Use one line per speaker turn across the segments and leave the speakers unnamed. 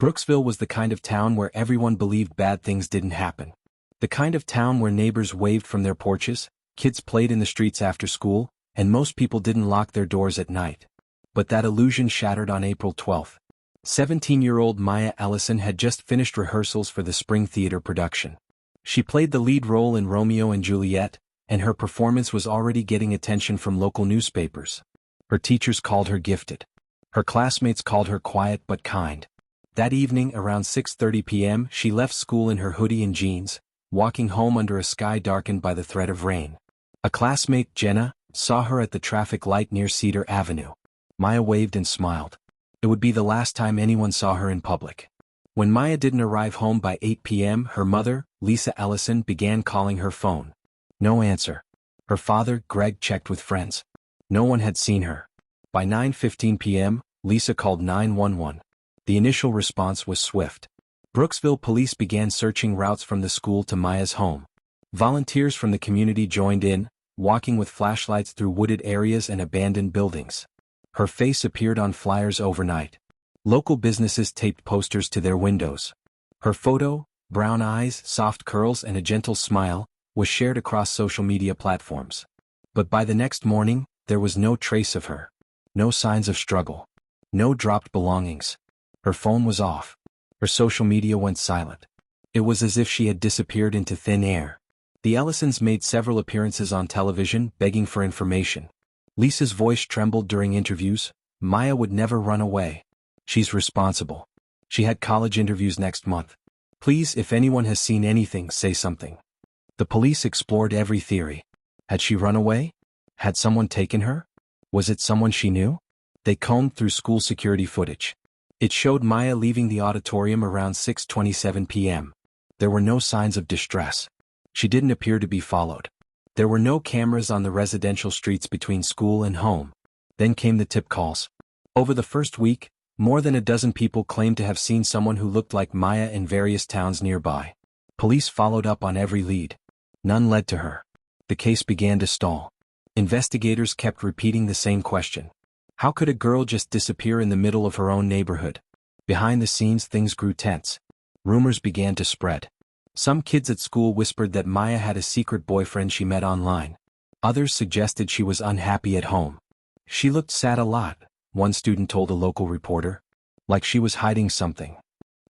Brooksville was the kind of town where everyone believed bad things didn't happen. The kind of town where neighbors waved from their porches, kids played in the streets after school, and most people didn't lock their doors at night. But that illusion shattered on April 12th. 17-year-old Maya Ellison had just finished rehearsals for the spring theater production. She played the lead role in Romeo and Juliet, and her performance was already getting attention from local newspapers. Her teachers called her gifted. Her classmates called her quiet but kind. That evening, around 6:30 p.m., she left school in her hoodie and jeans, walking home under a sky darkened by the threat of rain. A classmate, Jenna, saw her at the traffic light near Cedar Avenue. Maya waved and smiled. It would be the last time anyone saw her in public. When Maya didn't arrive home by 8 p.m., her mother, Lisa Ellison, began calling her phone. No answer. Her father, Greg, checked with friends. No one had seen her. By 9:15 p.m., Lisa called 911. The initial response was swift. Brooksville police began searching routes from the school to Maya's home. Volunteers from the community joined in, walking with flashlights through wooded areas and abandoned buildings. Her face appeared on flyers overnight. Local businesses taped posters to their windows. Her photo, brown eyes, soft curls, and a gentle smile, was shared across social media platforms. But by the next morning, there was no trace of her. No signs of struggle. No dropped belongings. Her phone was off. Her social media went silent. It was as if she had disappeared into thin air. The Ellisons made several appearances on television, begging for information. Lisa's voice trembled during interviews. Maya would never run away. She's responsible. She had college interviews next month. Please, if anyone has seen anything, say something. The police explored every theory. Had she run away? Had someone taken her? Was it someone she knew? They combed through school security footage. It showed Maya leaving the auditorium around 6:27 p.m. There were no signs of distress. She didn't appear to be followed. There were no cameras on the residential streets between school and home. Then came the tip calls. Over the first week, more than a dozen people claimed to have seen someone who looked like Maya in various towns nearby. Police followed up on every lead. None led to her. The case began to stall. Investigators kept repeating the same question. How could a girl just disappear in the middle of her own neighborhood? Behind the scenes, things grew tense. Rumors began to spread. Some kids at school whispered that Maya had a secret boyfriend she met online. Others suggested she was unhappy at home. She looked sad a lot, one student told a local reporter. Like she was hiding something.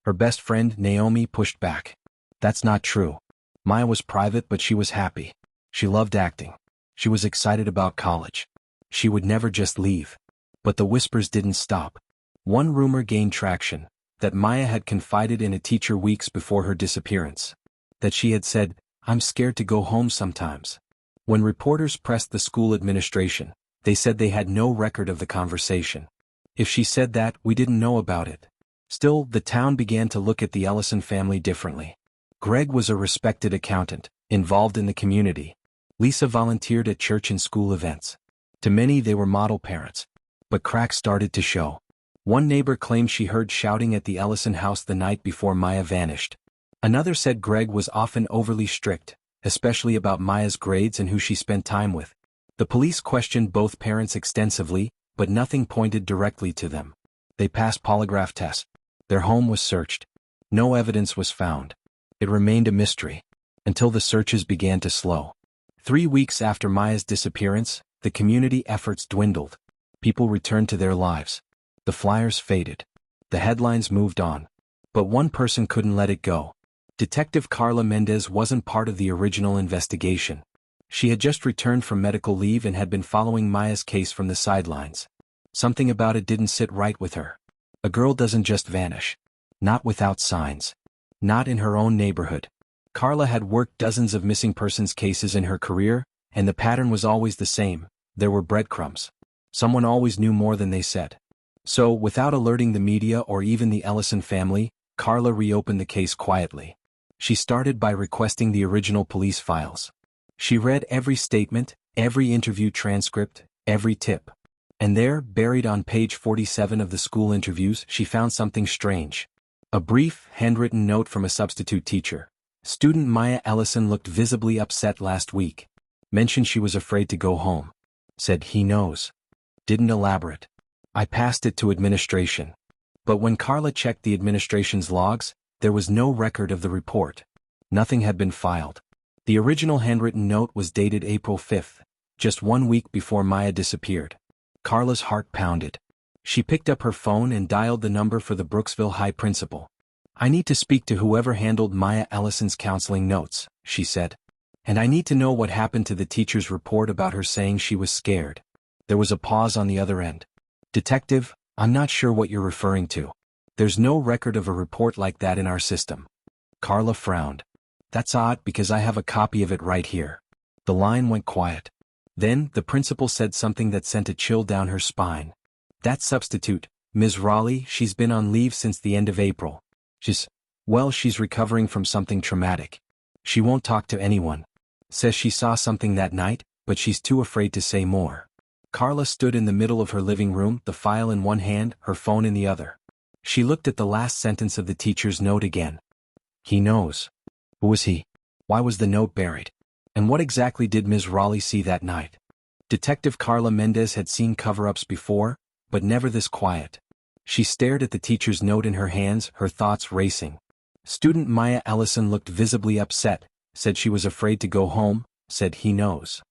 Her best friend, Naomi, pushed back. That's not true. Maya was private, but she was happy. She loved acting. She was excited about college. She would never just leave. But the whispers didn't stop. One rumor gained traction, that Maya had confided in a teacher weeks before her disappearance. That she had said, "I'm scared to go home sometimes." When reporters pressed the school administration, they said they had no record of the conversation. If she said that, we didn't know about it. Still, the town began to look at the Ellison family differently. Greg was a respected accountant, involved in the community. Lisa volunteered at church and school events. To many, they were model parents. But cracks started to show. One neighbor claimed she heard shouting at the Ellison house the night before Maya vanished. Another said Greg was often overly strict, especially about Maya's grades and who she spent time with. The police questioned both parents extensively, but nothing pointed directly to them. They passed polygraph tests. Their home was searched. No evidence was found. It remained a mystery. Until the searches began to slow. 3 weeks after Maya's disappearance, the community efforts dwindled. People returned to their lives. The flyers faded. The headlines moved on. But one person couldn't let it go. Detective Carla Mendez wasn't part of the original investigation. She had just returned from medical leave and had been following Maya's case from the sidelines. Something about it didn't sit right with her. A girl doesn't just vanish. Not without signs. Not in her own neighborhood. Carla had worked dozens of missing persons cases in her career, and the pattern was always the same. There were breadcrumbs. Someone always knew more than they said. So, without alerting the media or even the Ellison family, Carla reopened the case quietly. She started by requesting the original police files. She read every statement, every interview transcript, every tip. And there, buried on page 47 of the school interviews, she found something strange. A brief, handwritten note from a substitute teacher. Student Maya Ellison looked visibly upset last week. Mentioned she was afraid to go home. Said he knows. Didn't elaborate. I passed it to administration. But when Carla checked the administration's logs, there was no record of the report. Nothing had been filed. The original handwritten note was dated April 5th, just 1 week before Maya disappeared. Carla's heart pounded. She picked up her phone and dialed the number for the Brooksville High principal. "I need to speak to whoever handled Maya Ellison's counseling notes," she said. "And I need to know what happened to the teacher's report about her saying she was scared." There was a pause on the other end. "Detective, I'm not sure what you're referring to. There's no record of a report like that in our system." Carla frowned. "That's odd because I have a copy of it right here." The line went quiet. Then, the principal said something that sent a chill down her spine. "That substitute, Ms. Raleigh, she's been on leave since the end of April. She's recovering from something traumatic. She won't talk to anyone. Says she saw something that night, but she's too afraid to say more." Carla stood in the middle of her living room, the file in one hand, her phone in the other. She looked at the last sentence of the teacher's note again. "He knows." Who was he? Why was the note buried? And what exactly did Ms. Raleigh see that night? Detective Carla Mendez had seen cover-ups before, but never this quiet. She stared at the teacher's note in her hands, her thoughts racing. Student Maya Ellison looked visibly upset, said she was afraid to go home, said he knows.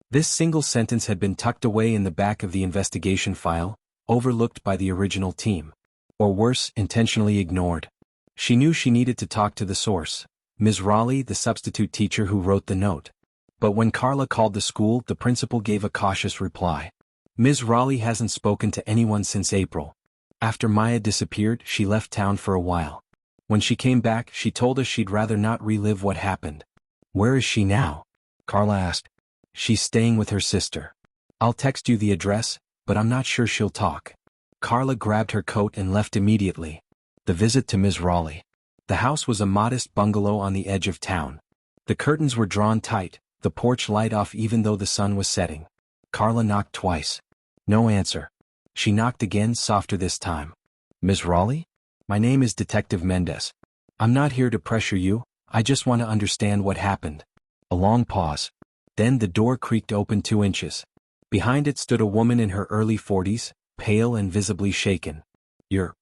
This single sentence had been tucked away in the back of the investigation file, overlooked by the original team. Or worse, intentionally ignored. She knew she needed to talk to the source, Ms. Raleigh, the substitute teacher who wrote the note. But when Carla called the school, the principal gave a cautious reply. "Ms. Raleigh hasn't spoken to anyone since April. After Maya disappeared, she left town for a while. When she came back, she told us she'd rather not relive what happened." "Where is she now?" Carla asked. "She's staying with her sister. I'll text you the address, but I'm not sure she'll talk." Carla grabbed her coat and left immediately. The visit to Ms. Raleigh. The house was a modest bungalow on the edge of town. The curtains were drawn tight, the porch light off even though the sun was setting. Carla knocked twice. No answer. She knocked again, softer this time. "Ms. Raleigh? My name is Detective Mendez. I'm not here to pressure you, I just want to understand what happened." A long pause. Then the door creaked open 2 inches. Behind it stood a woman in her early 40s, pale and visibly shaken. "You're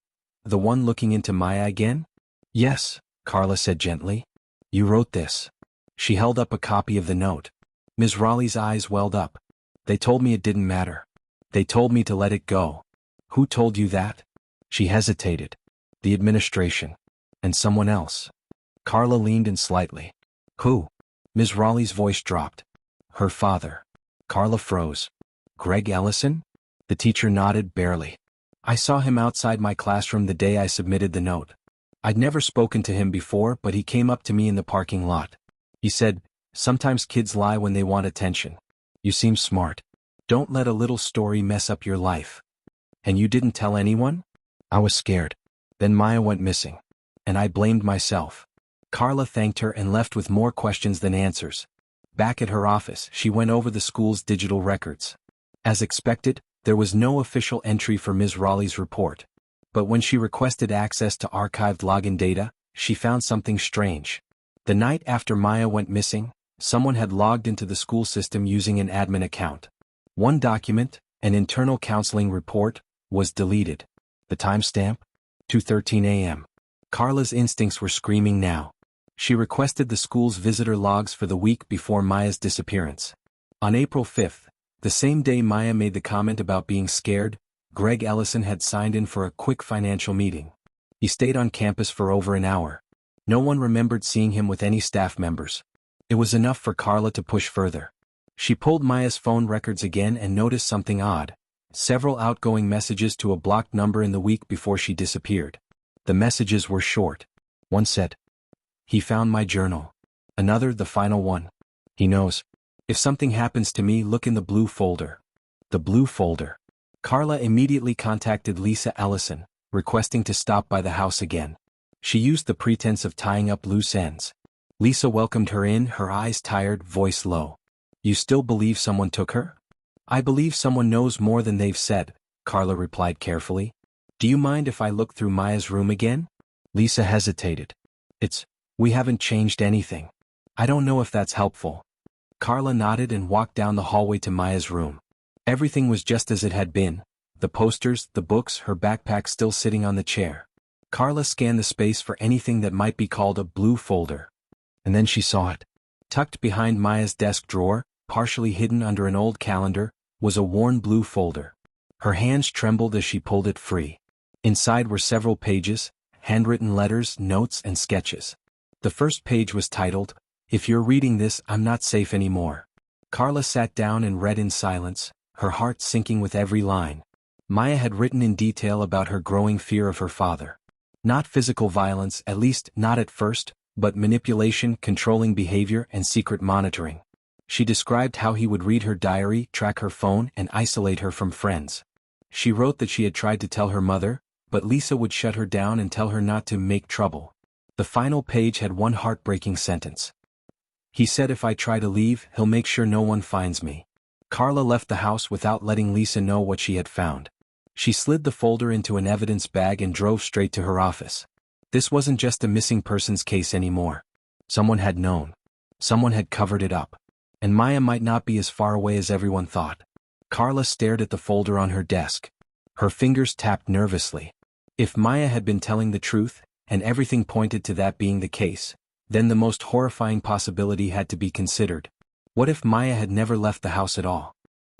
the one looking into Maya again?" "Yes," Carla said gently. "You wrote this." She held up a copy of the note. Ms. Raleigh's eyes welled up. "They told me it didn't matter. They told me to let it go." "Who told you that?" She hesitated. "The administration. And someone else." Carla leaned in slightly. "Who?" Ms. Raleigh's voice dropped. "Her father." Carla froze. "Greg Ellison?" The teacher nodded, barely. "I saw him outside my classroom the day I submitted the note. I'd never spoken to him before, but he came up to me in the parking lot. He said, 'Sometimes kids lie when they want attention. You seem smart. Don't let a little story mess up your life.' And you didn't tell anyone?" I was scared. Then Maya went missing. And I blamed myself." Carla thanked her and left with more questions than answers. Back at her office, she went over the school's digital records. As expected, there was no official entry for Ms. Raleigh's report. But when she requested access to archived login data, she found something strange. The night after Maya went missing, someone had logged into the school system using an admin account. One document, an internal counseling report, was deleted. The timestamp? 2:13 a.m. Carla's instincts were screaming now. She requested the school's visitor logs for the week before Maya's disappearance. On April 5th, the same day Maya made the comment about being scared, Greg Ellison had signed in for a quick financial meeting. He stayed on campus for over an hour. No one remembered seeing him with any staff members. It was enough for Carla to push further. She pulled Maya's phone records again and noticed something odd. Several outgoing messages to a blocked number in the week before she disappeared. The messages were short. One said, "He found my journal." Another, the final one, "He knows. If something happens to me, look in the blue folder." The blue folder. Carla immediately contacted Lisa Ellison, requesting to stop by the house again. She used the pretense of tying up loose ends. Lisa welcomed her in, her eyes tired, voice low. "You still believe someone took her?" "I believe someone knows more than they've said," Carla replied carefully. "Do you mind if I look through Maya's room again?" Lisa hesitated. We haven't changed anything. I don't know if that's helpful." Carla nodded and walked down the hallway to Maya's room. Everything was just as it had been, The posters, the books, her backpack still sitting on the chair. Carla scanned the space for anything that might be called a blue folder. And then she saw it. Tucked behind Maya's desk drawer, partially hidden under an old calendar, was a worn blue folder. Her hands trembled as she pulled it free. Inside were several pages, handwritten letters, notes, and sketches. The first page was titled, "If you're reading this, I'm not safe anymore." Carla sat down and read in silence, her heart sinking with every line. Maya had written in detail about her growing fear of her father. Not physical violence, at least not at first, but manipulation, controlling behavior, and secret monitoring. She described how he would read her diary, track her phone, and isolate her from friends. She wrote that she had tried to tell her mother, but Lisa would shut her down and tell her not to make trouble. The final page had one heartbreaking sentence. "He said if I try to leave, he'll make sure no one finds me." Carla left the house without letting Lisa know what she had found. She slid the folder into an evidence bag and drove straight to her office. This wasn't just a missing persons case anymore. Someone had known. Someone had covered it up. And Maya might not be as far away as everyone thought. Carla stared at the folder on her desk. Her fingers tapped nervously. If Maya had been telling the truth, and everything pointed to that being the case, then the most horrifying possibility had to be considered. What if Maya had never left the house at all?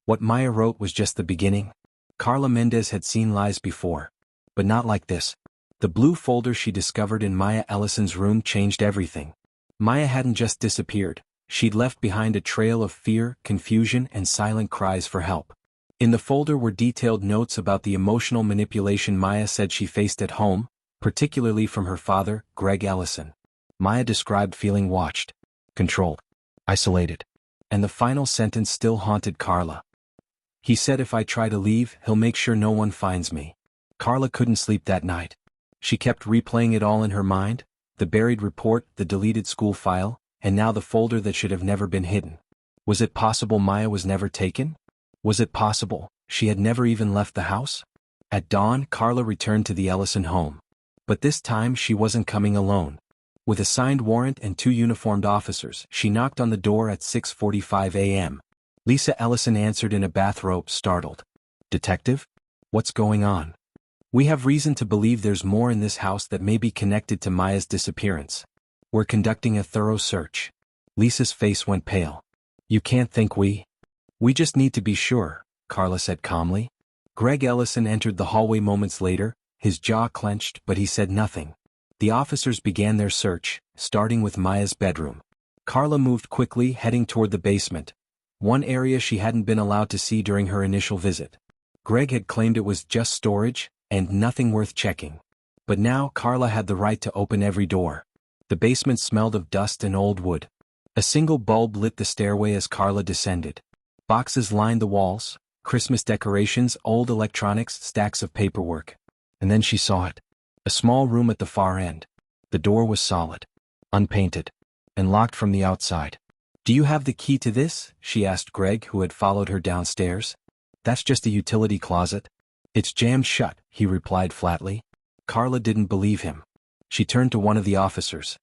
What Maya wrote was just the beginning. Carla Mendez had seen lies before. But not like this. The blue folder she discovered in Maya Ellison's room changed everything. Maya hadn't just disappeared. She'd left behind a trail of fear, confusion, and silent cries for help. In the folder were detailed notes about the emotional manipulation Maya said she faced at home, particularly from her father, Greg Ellison. Maya described feeling watched, controlled, isolated. And the final sentence still haunted Carla. "He said if I try to leave, he'll make sure no one finds me." Carla couldn't sleep that night. She kept replaying it all in her mind, the buried report, the deleted school file, and now the folder that should have never been hidden. Was it possible Maya was never taken? Was it possible she had never even left the house? At dawn, Carla returned to the Ellison home. But this time she wasn't coming alone. With a signed warrant and 2 uniformed officers, she knocked on the door at 6:45 a.m. Lisa Ellison answered in a bathrobe, startled. "Detective? What's going on?" "We have reason to believe there's more in this house that may be connected to Maya's disappearance. We're conducting a thorough search." Lisa's face went pale. "You can't think we just need to be sure," Carla said calmly. Greg Ellison entered the hallway moments later, his jaw clenched, but he said nothing. The officers began their search, starting with Maya's bedroom. Carla moved quickly, heading toward the basement, one area she hadn't been allowed to see during her initial visit. Greg had claimed it was just storage, and nothing worth checking. But now Carla had the right to open every door. The basement smelled of dust and old wood. A single bulb lit the stairway as Carla descended. Boxes lined the walls, Christmas decorations, old electronics, stacks of paperwork. And then she saw it. A small room at the far end. The door was solid, unpainted, and locked from the outside. "Do you have the key to this?" she asked Greg, who had followed her downstairs. "That's just a utility closet." "It's jammed shut," he replied flatly. Carla didn't believe him. She turned to one of the officers.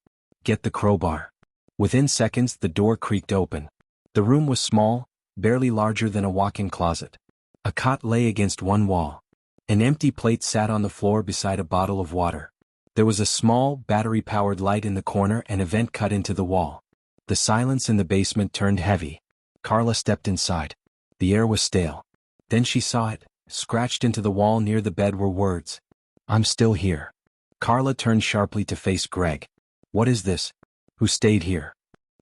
"Get the crowbar." Within seconds, the door creaked open. The room was small, barely larger than a walk-in closet. A cot lay against one wall. An empty plate sat on the floor beside a bottle of water. There was a small, battery-powered light in the corner and a vent cut into the wall. The silence in the basement turned heavy. Carla stepped inside. The air was stale. Then she saw it. Scratched into the wall near the bed were words. "I'm still here." Carla turned sharply to face Greg. "What is this? Who stayed here?"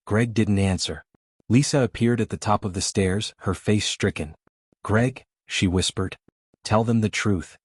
Greg didn't answer. Lisa appeared at the top of the stairs, her face stricken. "Greg," she whispered. "Tell them the truth."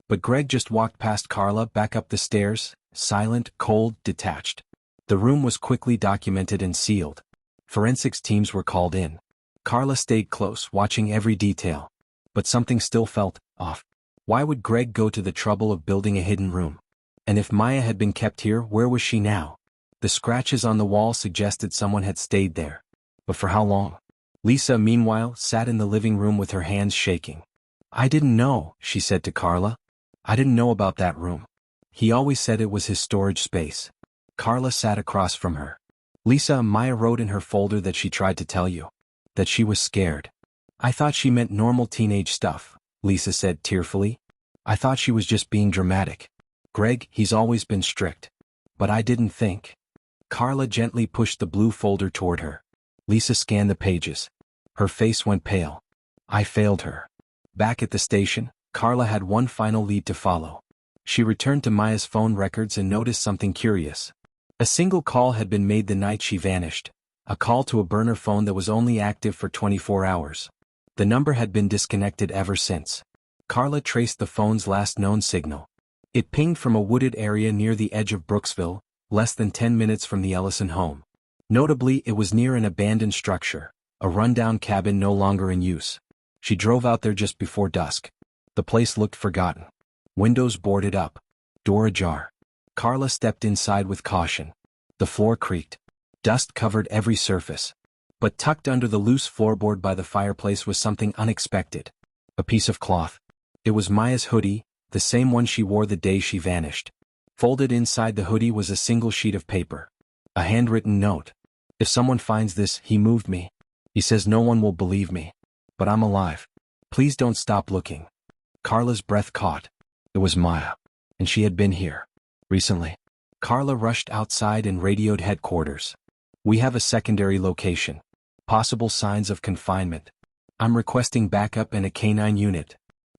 But Greg just walked past Carla, back up the stairs, silent, cold, detached. The room was quickly documented and sealed. Forensics teams were called in. Carla stayed close, watching every detail. But something still felt off. Why would Greg go to the trouble of building a hidden room? And if Maya had been kept here, where was she now? The scratches on the wall suggested someone had stayed there. But for how long? Lisa, meanwhile, sat in the living room with her hands shaking. "I didn't know," she said to Carla. "I didn't know about that room. He always said it was his storage space." Carla sat across from her. "Lisa, Maya wrote in her folder that she tried to tell you. That she was scared." "I thought she meant normal teenage stuff," Lisa said tearfully. I thought she was just being dramatic. Greg, he's always been strict. But I didn't think. Carla gently pushed the blue folder toward her. Lisa scanned the pages. Her face went pale. I failed her. Back at the station, Carla had one final lead to follow. She returned to Maya's phone records and noticed something curious. A single call had been made the night she vanished, a call to a burner phone that was only active for 24 hours. The number had been disconnected ever since. Carla traced the phone's last known signal. It pinged from a wooded area near the edge of Brooksville, less than 10 minutes from the Ellison home. Notably, it was near an abandoned structure, a rundown cabin no longer in use. She drove out there just before dusk. The place looked forgotten. Windows boarded up. Door ajar. Carla stepped inside with caution. The floor creaked. Dust covered every surface. But tucked under the loose floorboard by the fireplace was something unexpected. A piece of cloth. It was Maya's hoodie, the same one she wore the day she vanished. Folded inside the hoodie was a single sheet of paper. A handwritten note. If someone finds this, he moved me. He says no one will believe me. But I'm alive. Please don't stop looking. Carla's breath caught. It was Maya. And she had been here. Recently. Carla rushed outside and radioed headquarters. We have a secondary location. Possible signs of confinement. I'm requesting backup and a canine unit.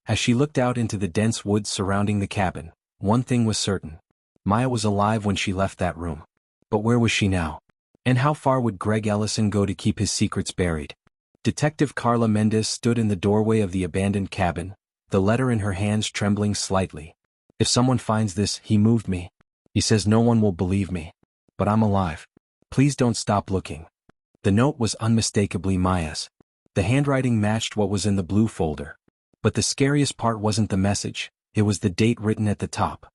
As she looked out into the dense woods surrounding the cabin, one thing was certain. Maya was alive when she left that room. But where was she now? And how far would Greg Ellison go to keep his secrets buried? Detective Carla Mendez stood in the doorway of the abandoned cabin, the letter in her hands trembling slightly. If someone finds this, he moved me. He says no one will believe me. But I'm alive. Please don't stop looking. The note was unmistakably Maya's. The handwriting matched what was in the blue folder. But the scariest part wasn't the message, it was the date written at the top.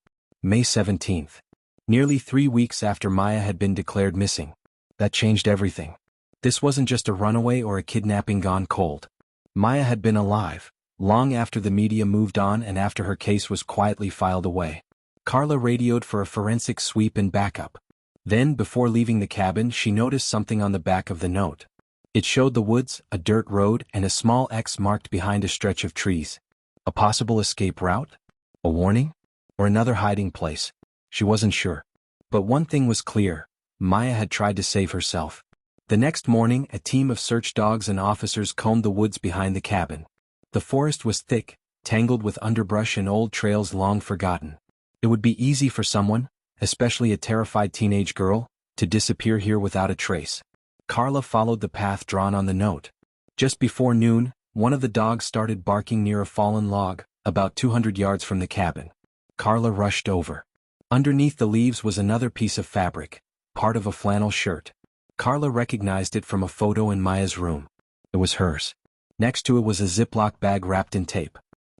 May 17th. Nearly 3 weeks after Maya had been declared missing. That changed everything. This wasn't just a runaway or a kidnapping gone cold. Maya had been alive, long after the media moved on and after her case was quietly filed away. Carla radioed for a forensic sweep and backup. Then, before leaving the cabin, she noticed something on the back of the note. It showed the woods, a dirt road, and a small X marked behind a stretch of trees. A possible escape route? A warning? Or another hiding place? She wasn't sure. But one thing was clear. Maya had tried to save herself. The next morning, a team of search dogs and officers combed the woods behind the cabin. The forest was thick, tangled with underbrush and old trails long forgotten. It would be easy for someone, especially a terrified teenage girl, to disappear here without a trace. Carla followed the path drawn on the note. Just before noon, one of the dogs started barking near a fallen log, about 200 yards from the cabin. Carla rushed over. Underneath the leaves was another piece of fabric, part of a flannel shirt. Carla recognized it from a photo in Maya's room. It was hers. Next to it was a Ziploc bag wrapped in tape.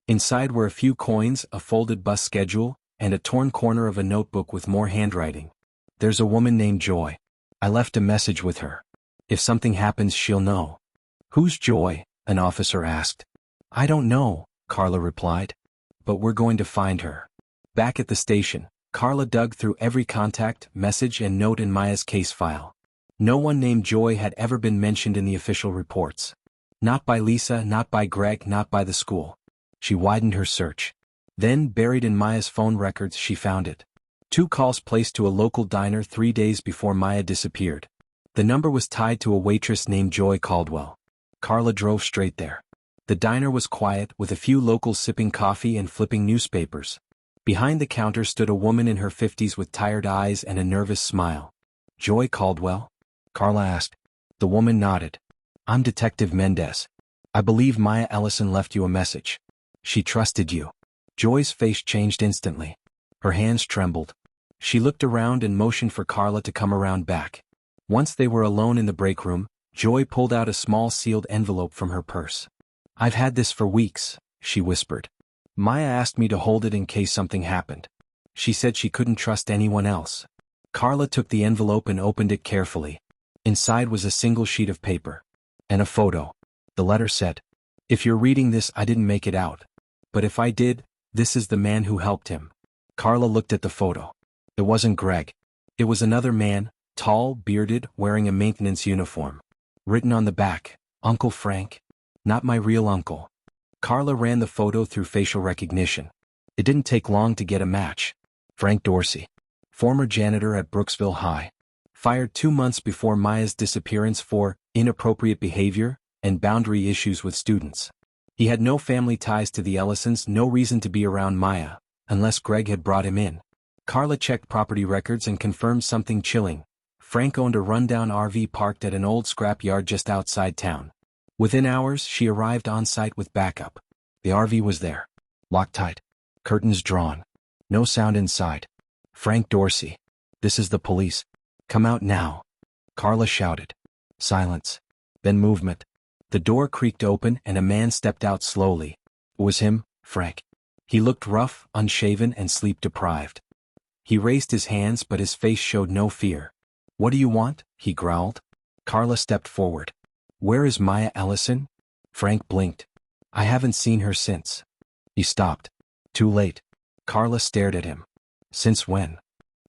Inside were a few coins, a folded bus schedule, and a torn corner of a notebook with more handwriting. There's a woman named Joy. I left a message with her. If something happens, she'll know. Who's Joy? An officer asked. I don't know, Carla replied. But we're going to find her. Back at the station, Carla dug through every contact, message, and note in Maya's case file. No one named Joy had ever been mentioned in the official reports. Not by Lisa, not by Greg, not by the school. She widened her search. Then, buried in Maya's phone records, she found it. 2 calls placed to a local diner 3 days before Maya disappeared. The number was tied to a waitress named Joy Caldwell. Carla drove straight there. The diner was quiet, with a few locals sipping coffee and flipping newspapers. Behind the counter stood a woman in her 50s with tired eyes and a nervous smile. Joy Caldwell? Carla asked. The woman nodded. I'm Detective Mendez. I believe Maya Ellison left you a message. She trusted you. Joy's face changed instantly. Her hands trembled. She looked around and motioned for Carla to come around back. Once they were alone in the break room, Joy pulled out a small sealed envelope from her purse. I've had this for weeks, she whispered. Maya asked me to hold it in case something happened. She said she couldn't trust anyone else. Carla took the envelope and opened it carefully. Inside was a single sheet of paper. And a photo. The letter said, If you're reading this, I didn't make it out. But if I did, this is the man who helped him. Carla looked at the photo. It wasn't Greg. It was another man, tall, bearded, wearing a maintenance uniform. Written on the back, Uncle Frank. Not my real uncle. Carla ran the photo through facial recognition. It didn't take long to get a match. Frank Dorsey, former janitor at Brooksville High, fired 2 months before Maya's disappearance for inappropriate behavior and boundary issues with students. He had no family ties to the Ellisons, no reason to be around Maya, unless Greg had brought him in. Carla checked property records and confirmed something chilling. Frank owned a rundown RV parked at an old scrapyard just outside town. Within hours, she arrived on site with backup. The RV was there, locked tight, curtains drawn, no sound inside. Frank Dorsey, this is the police. Come out now. Carla shouted. Silence. Then movement. The door creaked open and a man stepped out slowly. It was him, Frank. He looked rough, unshaven, and sleep-deprived. He raised his hands, but his face showed no fear. What do you want? He growled. Carla stepped forward. Where is Maya Ellison? Frank blinked. I haven't seen her since. He stopped. Too late. Carla stared at him. Since when?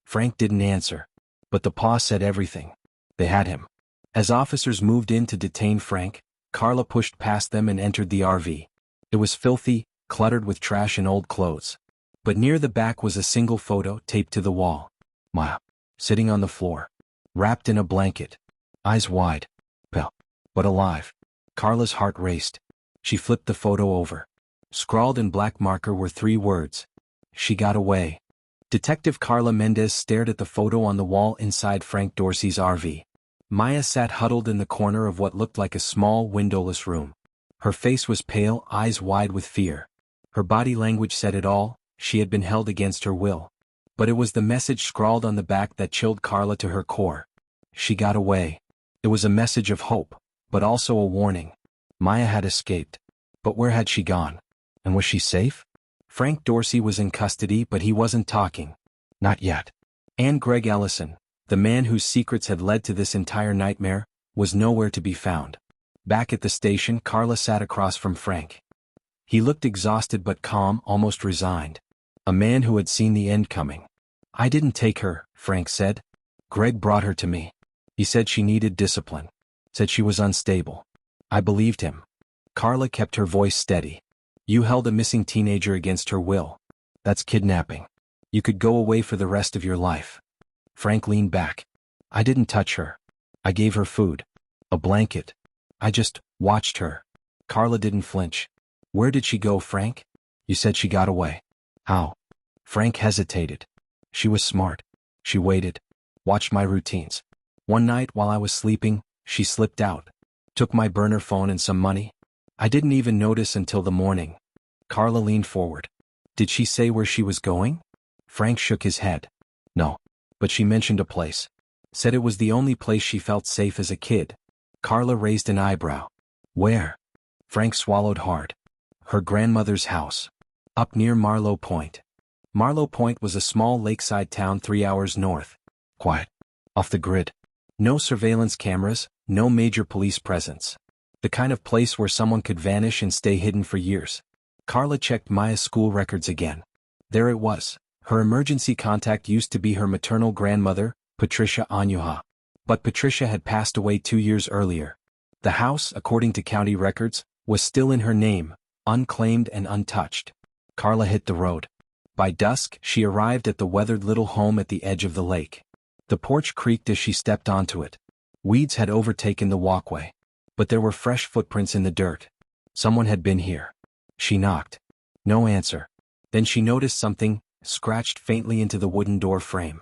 Frank didn't answer. But the pause said everything. They had him. As officers moved in to detain Frank, Carla pushed past them and entered the RV. It was filthy, cluttered with trash and old clothes. But near the back was a single photo taped to the wall. Maya, sitting on the floor, wrapped in a blanket, eyes wide, pale, but alive. Carla's heart raced. She flipped the photo over. Scrawled in black marker were 3 words. She got away. Detective Carla Mendez stared at the photo on the wall inside Frank Dorsey's RV. Maya sat huddled in the corner of what looked like a small, windowless room. Her face was pale, eyes wide with fear. Her body language said it all. She had been held against her will. But it was the message scrawled on the back that chilled Carla to her core. She got away. It was a message of hope, but also a warning. Maya had escaped. But where had she gone? And was she safe? Frank Dorsey was in custody, but he wasn't talking. Not yet. And Greg Ellison, the man whose secrets had led to this entire nightmare, was nowhere to be found. Back at the station, Carla sat across from Frank. He looked exhausted but calm, almost resigned. A man who had seen the end coming. I didn't take her, Frank said. Greg brought her to me. He said she needed discipline. Said she was unstable. I believed him. Carla kept her voice steady. You held a missing teenager against her will. That's kidnapping. You could go away for the rest of your life. Frank leaned back. I didn't touch her. I gave her food. A blanket. I just watched her. Carla didn't flinch. Where did she go, Frank? You said she got away. How? Frank hesitated. She was smart. She waited. Watched my routines. One night while I was sleeping, she slipped out. Took my burner phone and some money. I didn't even notice until the morning. Carla leaned forward. Did she say where she was going? Frank shook his head. No. But she mentioned a place. Said it was the only place she felt safe as a kid. Carla raised an eyebrow. Where? Frank swallowed hard. Her grandmother's house. Up near Marlowe Point. Marlowe Point was a small lakeside town 3 hours north. Quiet. Off the grid. No surveillance cameras, no major police presence. The kind of place where someone could vanish and stay hidden for years. Carla checked Maya's school records again. There it was. Her emergency contact used to be her maternal grandmother, Patricia Anyuha. But Patricia had passed away 2 years earlier. The house, according to county records, was still in her name, unclaimed and untouched. Carla hit the road. By dusk, she arrived at the weathered little home at the edge of the lake. The porch creaked as she stepped onto it. Weeds had overtaken the walkway. But there were fresh footprints in the dirt. Someone had been here. She knocked. No answer. Then she noticed something, scratched faintly into the wooden door frame.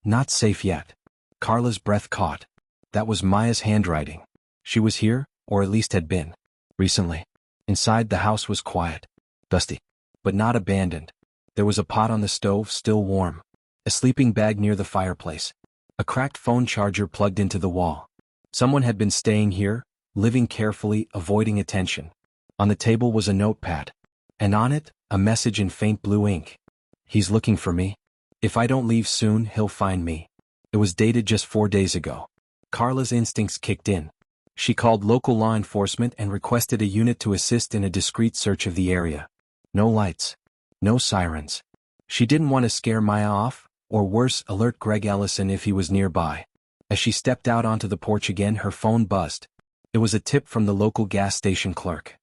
Not safe yet. Carla's breath caught. That was Maya's handwriting. She was here, or at least had been. Recently. Inside the house was quiet. Dusty. But not abandoned. There was a pot on the stove, still warm. A sleeping bag near the fireplace. A cracked phone charger plugged into the wall. Someone had been staying here, living carefully, avoiding attention. On the table was a notepad. And on it, a message in faint blue ink. He's looking for me. If I don't leave soon, he'll find me. It was dated just 4 days ago. Carla's instincts kicked in. She called local law enforcement and requested a unit to assist in a discreet search of the area. No lights. No sirens. She didn't want to scare Maya off, or worse, alert Greg Ellison if he was nearby. As she stepped out onto the porch again, her phone buzzed. It was a tip from the local gas station clerk.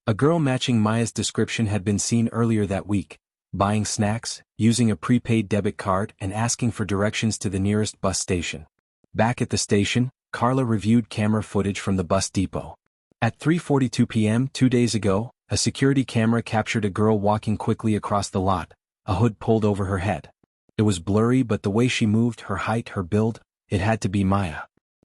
A girl matching Maya's description had been seen earlier that week, buying snacks, using a prepaid debit card and asking for directions to the nearest bus station. Back at the station, Carla reviewed camera footage from the bus depot. At 3:42 p.m. 2 days ago, a security camera captured a girl walking quickly across the lot, a hood pulled over her head. It was blurry, but the way she moved, her height, her build, it had to be Maya.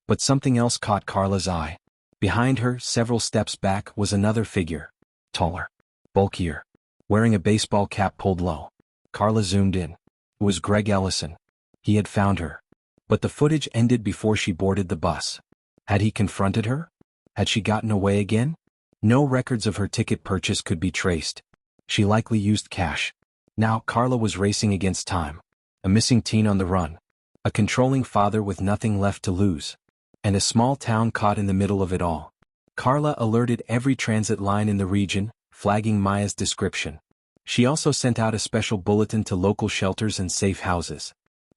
But something else caught Carla's eye. Behind her, several steps back, was another figure. Taller. Bulkier. Wearing a baseball cap pulled low. Carla zoomed in. It was Greg Ellison. He had found her. But the footage ended before she boarded the bus. Had he confronted her? Had she gotten away again? No records of her ticket purchase could be traced. She likely used cash. Now Carla was racing against time. A missing teen on the run. A controlling father with nothing left to lose. And a small town caught in the middle of it all. Carla alerted every transit line in the region, flagging Maya's description. She also sent out a special bulletin to local shelters and safe houses.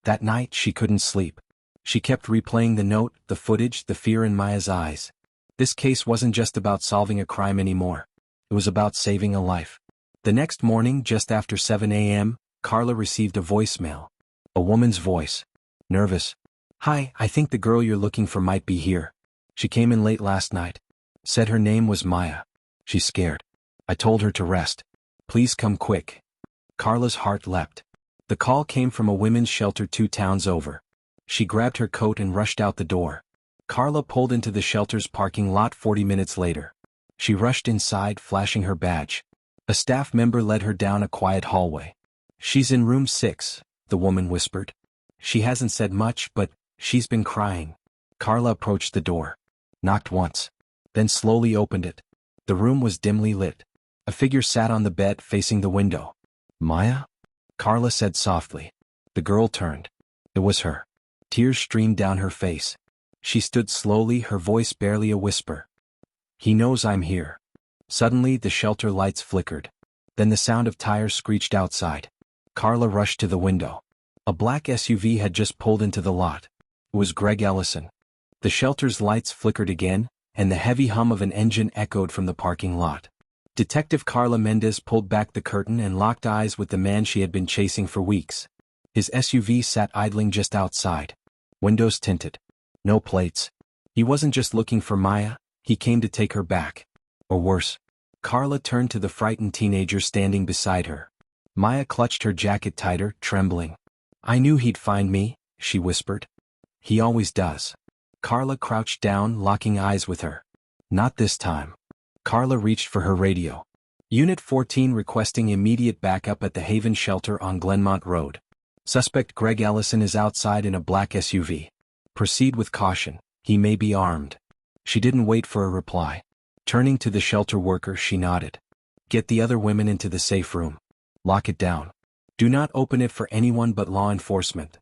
That night she couldn't sleep. She kept replaying the note, the footage, the fear in Maya's eyes. This case wasn't just about solving a crime anymore. It was about saving a life. The next morning, just after 7 a.m., Carla received a voicemail. A woman's voice. Nervous. "Hi, I think the girl you're looking for might be here. She came in late last night. Said her name was Maya. She's scared. I told her to rest. Please come quick." Carla's heart leapt. The call came from a women's shelter 2 towns over. She grabbed her coat and rushed out the door. Carla pulled into the shelter's parking lot 40 minutes later. She rushed inside, flashing her badge. A staff member led her down a quiet hallway. "She's in room 6, the woman whispered. "She hasn't said much, but she's been crying." Carla approached the door. Knocked once. Then slowly opened it. The room was dimly lit. A figure sat on the bed facing the window. "Maya?" Carla said softly. The girl turned. It was her. Tears streamed down her face. She stood slowly, her voice barely a whisper. "He knows I'm here." Suddenly the shelter lights flickered. Then the sound of tires screeched outside. Carla rushed to the window. A black SUV had just pulled into the lot. It was Greg Ellison. The shelter's lights flickered again, and the heavy hum of an engine echoed from the parking lot. Detective Carla Mendez pulled back the curtain and locked eyes with the man she had been chasing for weeks. His SUV sat idling just outside. Windows tinted. No plates. He wasn't just looking for Maya, he came to take her back. Or worse. Carla turned to the frightened teenager standing beside her. Maya clutched her jacket tighter, trembling. "I knew he'd find me," she whispered. "He always does." Carla crouched down, locking eyes with her. Not this time. Carla reached for her radio. Unit 14 requesting immediate backup at the Haven shelter on Glenmont Road. Suspect Greg Ellison is outside in a black SUV. Proceed with caution, he may be armed. She didn't wait for a reply. Turning to the shelter worker, she nodded. "Get the other women into the safe room. Lock it down. Do not open it for anyone but law enforcement."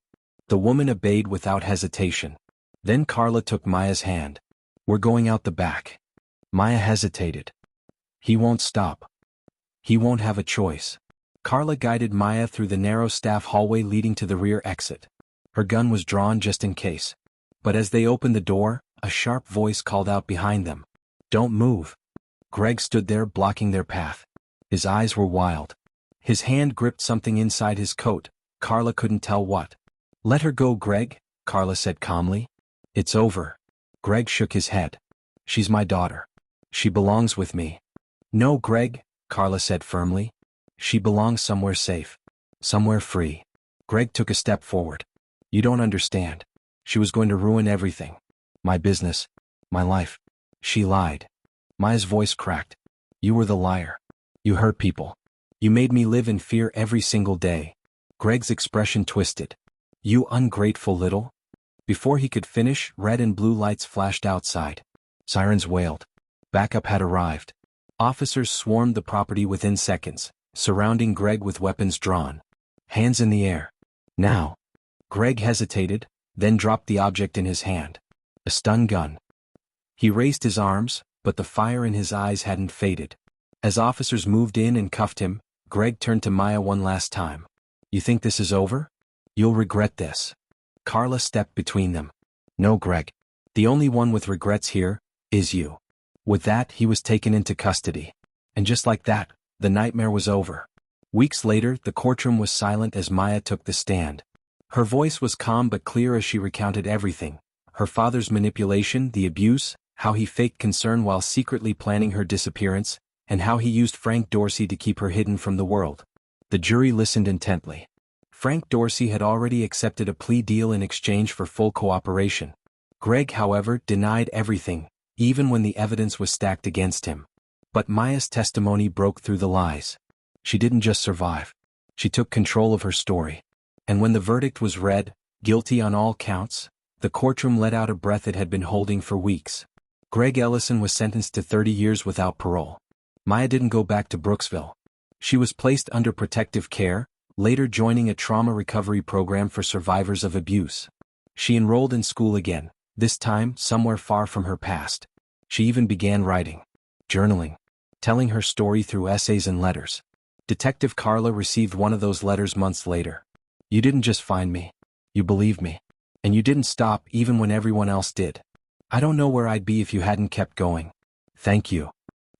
The woman obeyed without hesitation. Then Carla took Maya's hand. "We're going out the back." Maya hesitated. "He won't stop. He won't have a choice." Carla guided Maya through the narrow staff hallway leading to the rear exit. Her gun was drawn just in case. But as they opened the door, a sharp voice called out behind them. "Don't move." Greg stood there blocking their path. His eyes were wild. His hand gripped something inside his coat. Carla couldn't tell what. "Let her go, Greg," Carla said calmly. "It's over." Greg shook his head. "She's my daughter. She belongs with me." "No, Greg," Carla said firmly. "She belongs somewhere safe. Somewhere free." Greg took a step forward. "You don't understand. She was going to ruin everything. My business. My life. She lied." Maya's voice cracked. "You were the liar. You hurt people. You made me live in fear every single day." Greg's expression twisted. "You ungrateful little..." Before he could finish, red and blue lights flashed outside. Sirens wailed. Backup had arrived. Officers swarmed the property within seconds, surrounding Greg with weapons drawn. Hands in the air. "Now." Greg hesitated, then dropped the object in his hand. A stun gun. He raised his arms, but the fire in his eyes hadn't faded. As officers moved in and cuffed him, Greg turned to Maya one last time. "You think this is over? You'll regret this." Carla stepped between them. "No, Greg. The only one with regrets here is you." With that, he was taken into custody. And just like that, the nightmare was over. Weeks later, the courtroom was silent as Maya took the stand. Her voice was calm but clear as she recounted everything: her father's manipulation, the abuse, how he faked concern while secretly planning her disappearance, and how he used Frank Dorsey to keep her hidden from the world. The jury listened intently. Frank Dorsey had already accepted a plea deal in exchange for full cooperation. Greg, however, denied everything, even when the evidence was stacked against him. But Maya's testimony broke through the lies. She didn't just survive. She took control of her story. And when the verdict was read, guilty on all counts, the courtroom let out a breath it had been holding for weeks. Greg Ellison was sentenced to 30 years without parole. Maya didn't go back to Brooksville. She was placed under protective care, later joining a trauma recovery program for survivors of abuse. She enrolled in school again, this time somewhere far from her past. She even began writing, journaling, telling her story through essays and letters. Detective Carla received one of those letters months later. "You didn't just find me. You believed me. And you didn't stop even when everyone else did. I don't know where I'd be if you hadn't kept going. Thank you."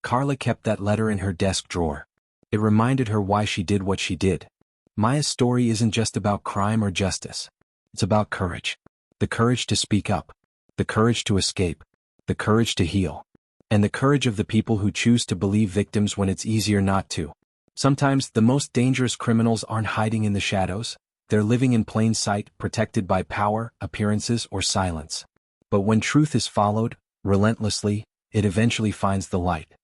Carla kept that letter in her desk drawer. It reminded her why she did what she did. Maya's story isn't just about crime or justice. It's about courage. The courage to speak up. The courage to escape. The courage to heal. And the courage of the people who choose to believe victims when it's easier not to. Sometimes the most dangerous criminals aren't hiding in the shadows. They're living in plain sight, protected by power, appearances, or silence. But when truth is followed, relentlessly, it eventually finds the light.